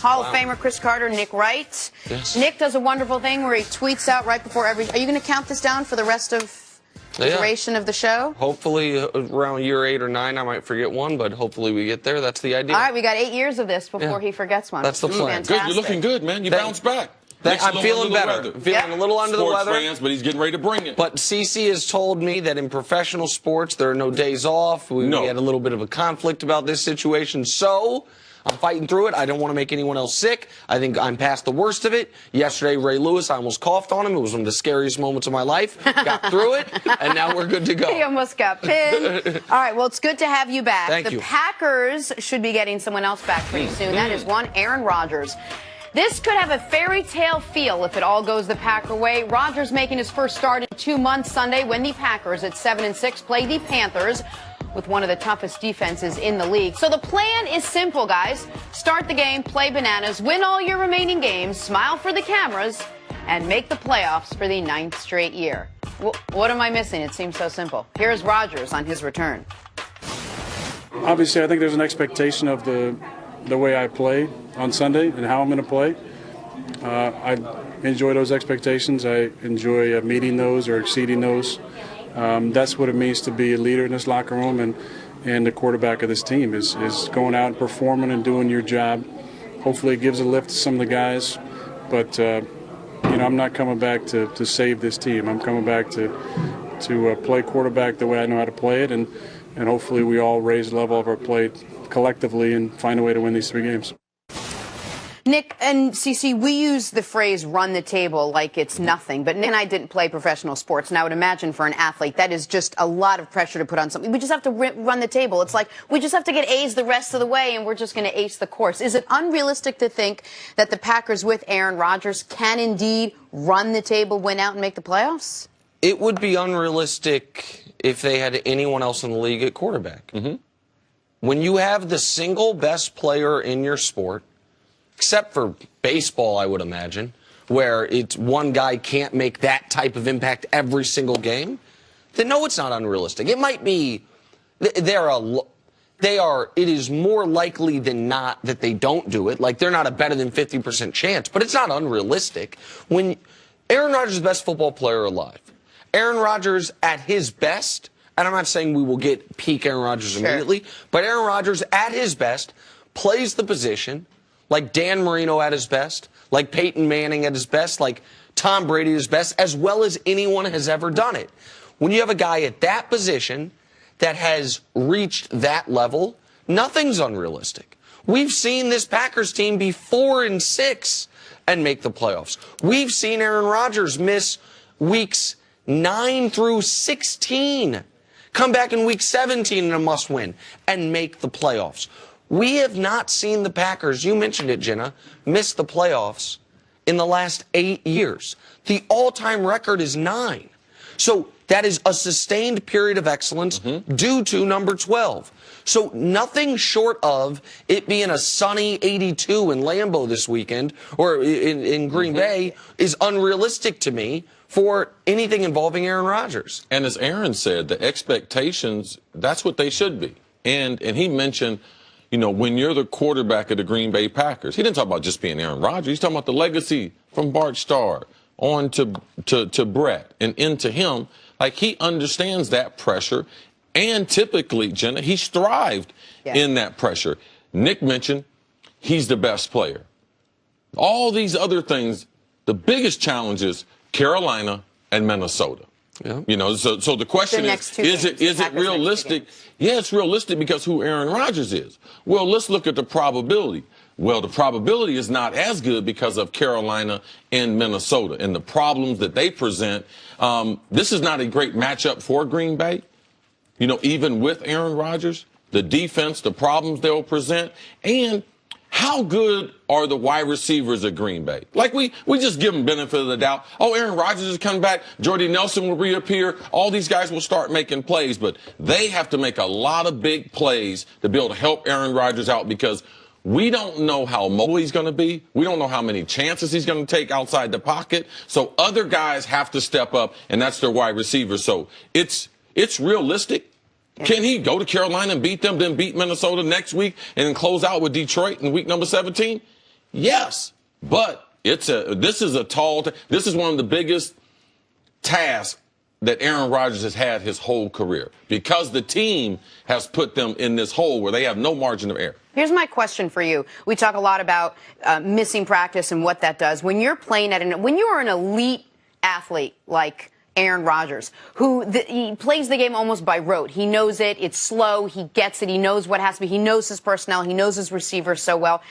Hall of Famer Chris Carter, Nick Wright. Yes. Nick does a wonderful thing where he tweets out right before every... Are you going to count this down for the rest of the duration of the show? Hopefully around year 8 or 9, I might forget one, but hopefully we get there. That's the idea. All right, we got 8 years of this before he forgets one. That's the plan. Good, you're looking good, man. You bounced back. I'm feeling better. Feeling a little under the weather. Fans, but he's getting ready to bring it. But CC has told me that in professional sports, there are no days off. We had a little bit of a conflict about this situation. So I'm fighting through it. I don't want to make anyone else sick. I think I'm past the worst of it. Yesterday, Ray Lewis, I almost coughed on him. It was one of the scariest moments of my life. Got through it, and now we're good to go. He almost got pinned. All right, well, it's good to have you back. Thank you. The Packers should be getting someone else back pretty soon. That is one, Aaron Rodgers. This could have a fairy tale feel if it all goes the Packer way. Rodgers making his first start in 2 months Sunday when the Packers at 7-6 play the Panthers with one of the toughest defenses in the league. So the plan is simple, guys. Start the game, play bananas, win all your remaining games, smile for the cameras, and make the playoffs for the 9th straight year. What am I missing? It seems so simple. Here's Rodgers on his return. Obviously, I think there's an expectation of the way I play on Sunday and how I'm going to play. I enjoy those expectations. I enjoy meeting those or exceeding those. That's what it means to be a leader in this locker room and the quarterback of this team is going out and performing and doing your job. Hopefully it gives a lift to some of the guys, but I'm not coming back to save this team. I'm coming back to play quarterback the way I know how to play it, and hopefully we all raise the level of our play collectively and find a way to win these 3 games. Nick and CC, we use the phrase run the table like it's nothing, but Nick and I didn't play professional sports, and I would imagine for an athlete that is just a lot of pressure to put on something. We just have to run the table. It's like we just have to get A's the rest of the way, and we're just going to ace the course. Is it unrealistic to think that the Packers with Aaron Rodgers can indeed run the table, win out, and make the playoffs? It would be unrealistic if they had anyone else in the league at quarterback. When you have the single best player in your sport, except for baseball, I would imagine, where it's one guy can't make that type of impact every single game, then no, it's not unrealistic. It might be, it is more likely than not that they don't do it. Like, they're not a better than 50% chance, but it's not unrealistic. When Aaron Rodgers is the best football player alive, Aaron Rodgers at his best, and I'm not saying we will get peak Aaron Rodgers immediately, but Aaron Rodgers at his best plays the position like Dan Marino at his best, like Peyton Manning at his best, like Tom Brady at his best, as well as anyone has ever done it. When you have a guy at that position that has reached that level, nothing's unrealistic. We've seen this Packers team be 4-6 and make the playoffs. We've seen Aaron Rodgers miss weeks 9 through 16. Come back in week 17 in a must-win and make the playoffs. We have not seen the Packers, you mentioned it, Jenna, miss the playoffs in the last 8 years. The all-time record is 9. So that is a sustained period of excellence due to number 12. So nothing short of it being a sunny 82 in Lambeau this weekend or in Green Bay is unrealistic to me for anything involving Aaron Rodgers. And as Aaron said, the expectations, that's what they should be. And he mentioned, when you're the quarterback of the Green Bay Packers, he didn't talk about just being Aaron Rodgers. He's talking about the legacy from Bart Starr on to Brett and into him. Like, he understands that pressure. And typically, Jenna, he thrived in that pressure. Nick mentioned he's the best player. All these other things, the biggest challenge is Carolina and Minnesota. Yeah. So the question is it realistic? Yeah, it's realistic because who Aaron Rodgers is. Well, let's look at the probability. Well, the probability is not as good because of Carolina and Minnesota and the problems that they present. This is not a great matchup for Green Bay. Even with Aaron Rodgers, the defense, the problems they'll present, and how good are the wide receivers at Green Bay? Like, we just give them benefit of the doubt. Oh, Aaron Rodgers is coming back. Jordy Nelson will reappear. All these guys will start making plays, but they have to make a lot of big plays to be able to help Aaron Rodgers out because we don't know how mobile he's going to be. We don't know how many chances he's going to take outside the pocket. So other guys have to step up, and that's their wide receivers. So it's realistic. Can he go to Carolina and beat them, then beat Minnesota next week, and then close out with Detroit in week number 17? Yes, but this is one of the biggest tasks that Aaron Rodgers has had his whole career because the team has put them in this hole where they have no margin of error. Here's my question for you. We talk a lot about missing practice and what that does. When you're playing when you are an elite athlete like Aaron Rodgers, he plays the game almost by rote. He knows it. It's slow. He gets it. He knows what has to be. He knows his personnel. He knows his receivers so well.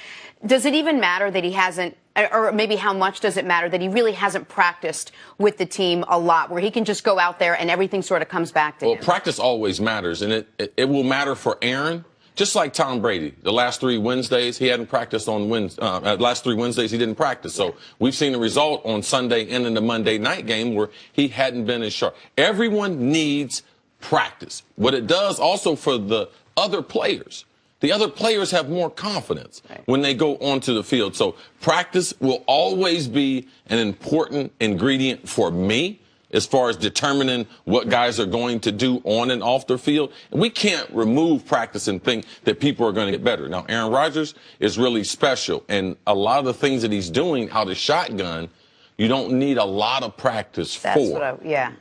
Does it even matter that he hasn't, or maybe how much does it matter that he really hasn't practiced with the team a lot, where he can just go out there and everything sort of comes back to him? Well, practice always matters, and it will matter for Aaron. Just like Tom Brady, the last 3 Wednesdays, he hadn't practiced on last 3 Wednesdays, he didn't practice. So we've seen the result on Sunday and in the Monday night game where he hadn't been as sharp. Everyone needs practice. What it does also for the other players. The other players have more confidence when they go onto the field. So practice will always be an important ingredient for me as far as determining what guys are going to do on and off the field. And we can't remove practice and think that people are going to get better. Now, Aaron Rodgers is really special, and a lot of the things that he's doing out of shotgun, you don't need a lot of practice for. Yeah.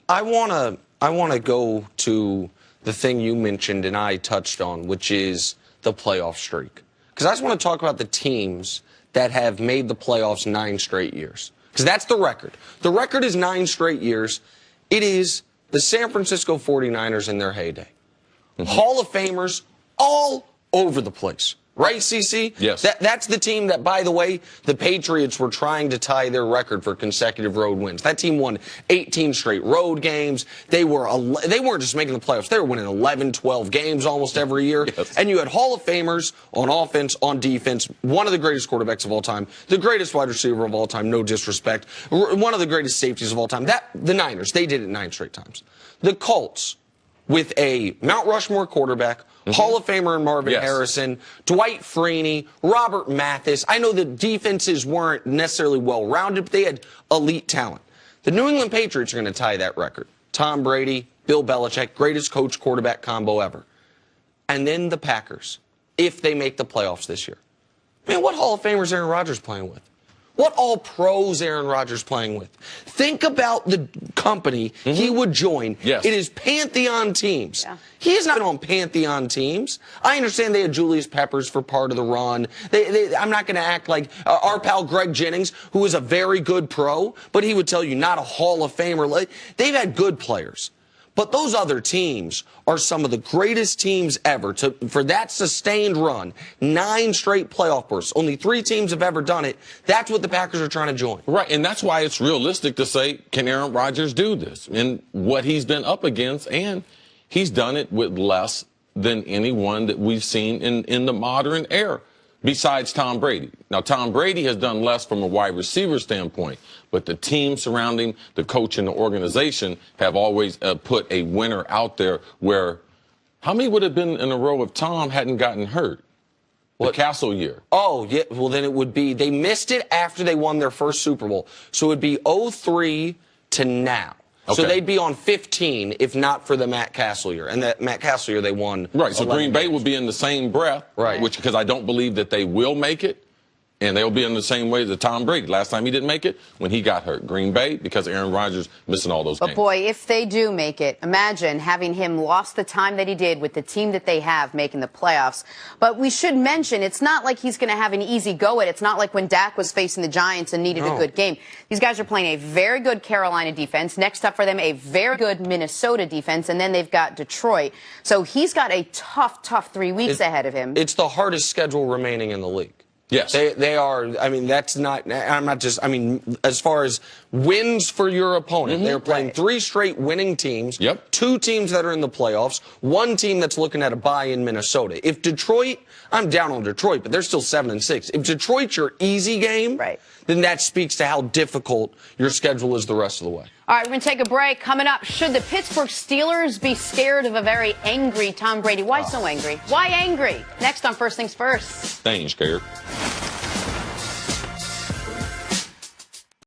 I want to go to the thing you mentioned and I touched on, which is the playoff streak. Because I just want to talk about the teams that have made the playoffs 9 straight years. Because that's the record. The record is 9 straight years. It is the San Francisco 49ers in their heyday. Hall of Famers all over the place. Right, CC? Yes. That's the team that, by the way, the Patriots were trying to tie their record for consecutive road wins. That team won 18 straight road games. They weren't just making the playoffs. They were winning 11, 12 games almost every year. Yes. And you had Hall of Famers on offense, on defense, one of the greatest quarterbacks of all time, the greatest wide receiver of all time, no disrespect, one of the greatest safeties of all time. The Niners, they did it 9 straight times. The Colts, with a Mount Rushmore quarterback, Hall of Famer and Marvin Harrison, Dwight Freeney, Robert Mathis. I know the defenses weren't necessarily well-rounded, but they had elite talent. The New England Patriots are going to tie that record. Tom Brady, Bill Belichick, greatest coach-quarterback combo ever. And then the Packers, if they make the playoffs this year. Man, what Hall of Famers Aaron Rodgers playing with? What all pros Aaron Rodgers playing with? Think about the company he would join. Yes. It is Pantheon teams. Yeah. He is not on Pantheon teams. I understand they had Julius Peppers for part of the run. I'm not going to act like our pal Greg Jennings, who is a very good pro, but he would tell you not a Hall of Famer. They've had good players. But those other teams are some of the greatest teams ever for that sustained run. 9 straight playoff bursts. Only 3 teams have ever done it. That's what the Packers are trying to join. Right, and that's why it's realistic to say, can Aaron Rodgers do this? And what he's been up against, and he's done it with less than anyone that we've seen in the modern era, besides Tom Brady. Now, Tom Brady has done less from a wide receiver standpoint, but the team surrounding the coach and the organization have always put a winner out there where how many would have been in a row if Tom hadn't gotten hurt? The Castle year. Oh, yeah. Well, then it would be they missed it after they won their first Super Bowl. So it would be 03 to now. Okay. So they'd be on 15 if not for the Matt Castle year. And that Matt Castle year, they won. Right. So Green Bay would be in the same breath. Right. Because I don't believe that they will make it. And they'll be in the same way as Tom Brady. Last time he didn't make it, when he got hurt. Green Bay, because Aaron Rodgers missing all those games. But boy, if they do make it, imagine having him lost the time that he did with the team that they have making the playoffs. But we should mention, it's not like he's going to have an easy go at it. It's not like when Dak was facing the Giants and needed a good game. These guys are playing a very good Carolina defense. Next up for them, a very good Minnesota defense. And then they've got Detroit. So he's got a tough 3 weeks ahead of him. It's the hardest schedule remaining in the league. Yes. They are, I mean, that's not, I'm not just, I mean, as far as wins for your opponent, they're playing 3 straight winning teams, 2 teams that are in the playoffs, 1 team that's looking at a bye in Minnesota. If Detroit, I'm down on Detroit, but they're still 7-6. If Detroit's your easy game, then that speaks to how difficult your schedule is the rest of the way. All right, we're going to take a break. Coming up, should the Pittsburgh Steelers be scared of a very angry Tom Brady? Why so angry? Why angry? Next on First Things First. They ain't scared.